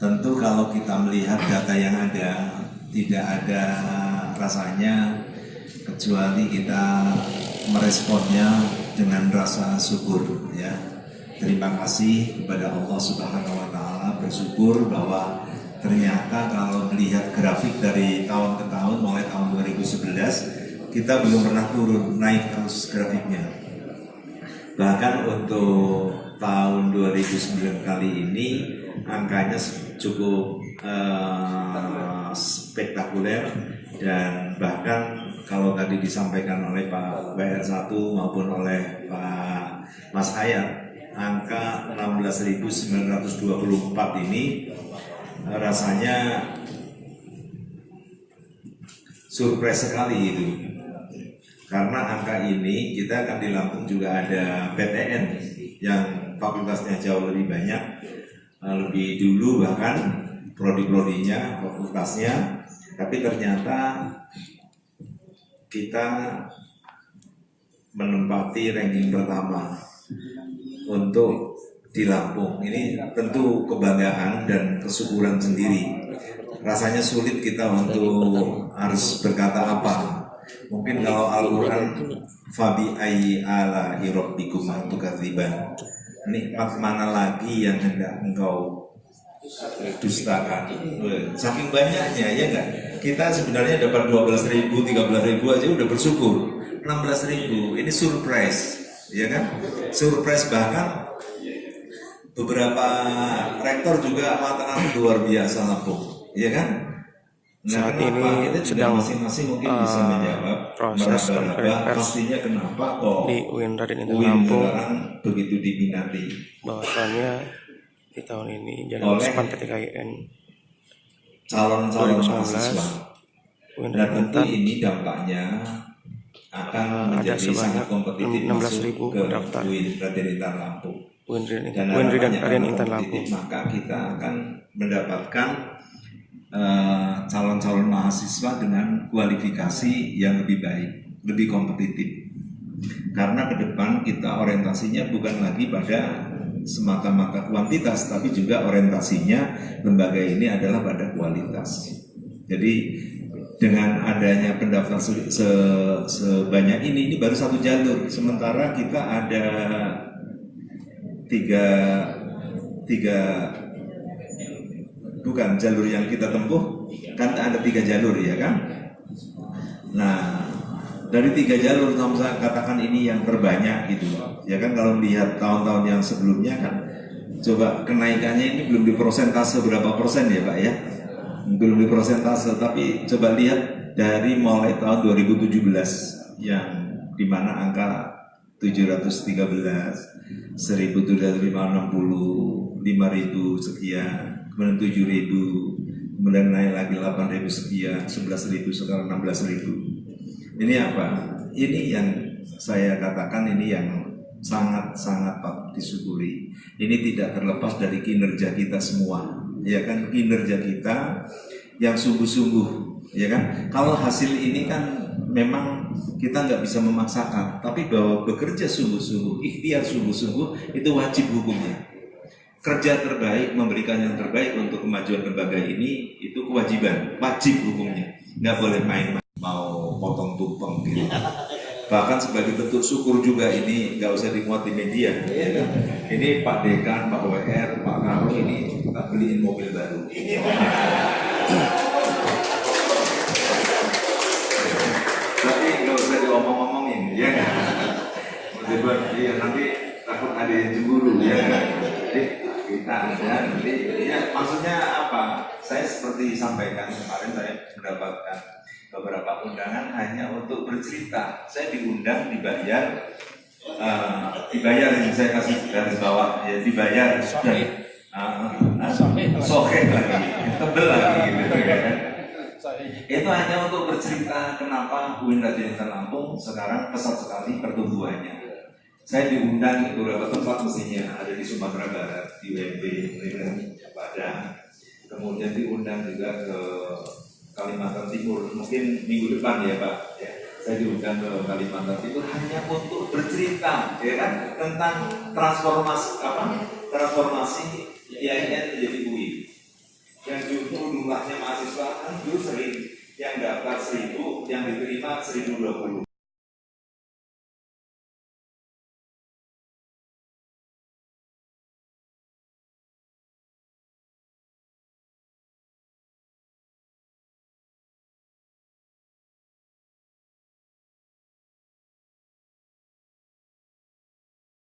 tentu kalau kita melihat data yang ada, tidak ada rasanya kecuali kita meresponnya dengan rasa syukur, ya. Terima kasih kepada Allah Subhanahu wa Ta'ala, bersyukur bahwa ternyata kalau melihat grafik dari tahun ke tahun, mulai tahun 2011 kita belum pernah turun, naik terus grafiknya. Bahkan untuk tahun 2009 kali ini angkanya cukup spektakuler, dan bahkan kalau tadi disampaikan oleh Pak WR1 maupun oleh Pak Mas Hayat, angka 16.924 ini rasanya surprise sekali itu. Karena angka ini kita akan di Lampung juga ada PTN yang fakultasnya jauh lebih banyak, lebih dulu bahkan prodi-prodinya, fakultasnya, tapi ternyata kita menempati ranking pertama untuk di Lampung. Ini tentu kebanggaan dan kesyukuran sendiri. Rasanya sulit kita untuk harus berkata apa. Mungkin kalau Al-Quran Fabi ayyi ala rabbikum tukadziban, nikmat mana lagi yang hendak engkau dustakan. Saking banyaknya, ya enggak? Kita sebenarnya dapat 12.000, 13.000 aja udah bersyukur. 16.000 ini surprise, ya kan? Surprise, bahkan beberapa rektor juga mengatakan luar biasa Lampung, ya kan? Saat ini sedang masing-masing mungkin bisa menjawab proses konferensi pers pastinya kenapa kok di UIN Raden Intan UIN Lampung sekarang begitu diminati. Bahwasannya di tahun ini Jalan Span PTKIN calon-calon 2019 mahasiswa. UIN Dan Raden tentu Intan ini dampaknya akan ada menjadi sebanyak sangat kompetitif 16.000 masuk ke pendaftar. UIN Raden Intan Lampung. UIN Dan Raden Intan Lampung. maka kita akan mendapatkan calon-calon mahasiswa dengan kualifikasi yang lebih baik, lebih kompetitif. Karena ke depan kita orientasinya bukan lagi pada semata-mata kuantitas, tapi juga orientasinya lembaga ini adalah pada kualitas. Jadi dengan adanya pendaftar sebanyak ini baru satu jalur, sementara kita ada tiga bukan jalur yang kita tempuh, kan ada 3 jalur, ya kan? Nah, dari 3 jalur saya katakan ini yang terbanyak gitu, ya kan? Kalau melihat tahun-tahun yang sebelumnya kan, coba kenaikannya ini belum di persentase berapa persen ya Pak ya? Belum di persentase, tapi coba lihat dari mulai tahun 2017 yang dimana angka 713, 1.760, 5.000 sekian, kemudian 7.000, kemudian naik lagi 8.000 sekian, 11.000, sekarang 16.000. Ini apa? Ini yang saya katakan ini yang sangat-sangat patut disyukuri. Ini tidak terlepas dari kinerja kita semua, ya kan? Kinerja kita yang sungguh-sungguh, ya kan? Kalau hasil ini kan memang kita nggak bisa memaksakan, tapi bahwa bekerja sungguh-sungguh, ikhtiar sungguh-sungguh itu wajib hukumnya. Kerja terbaik, memberikan yang terbaik untuk kemajuan lembaga ini itu kewajiban, wajib hukumnya. Nggak boleh main-main, mau potong tumpeng gitu. Bahkan sebagai bentuk syukur juga ini nggak usah dimuat di media, ya kan? Ini Pak Dekan, Pak WR, Pak Karo ini kita beliin mobil baru. Tapi nggak usah diomong-omongin, ya kan? Nanti takut ada yang cemburu, ya kan? Kita ada nanti, ya maksudnya apa? Saya seperti sampaikan kemarin, saya mendapatkan beberapa undangan hanya untuk bercerita. Saya diundang, dibayar yang saya kasih garis bawah, ya dibayar dan soheh lagi, tebel lagi gitu kan. Itu hanya untuk bercerita kenapa UIN Raden Intan Lampung sekarang pesat sekali pertumbuhannya. Saya diundang ke beberapa tempat, mestinya ada di Sumatera Barat, di UMB, Padang. Kemudian diundang juga ke Kalimantan Timur, mungkin minggu depan ya Pak. Ya. Saya diundang ke Kalimantan Timur hanya untuk bercerita, ya kan, tentang transformasi IAIN menjadi UI. jumlahnya mahasiswa kan dulu sering yang daftar 1000, yang diterima 1020.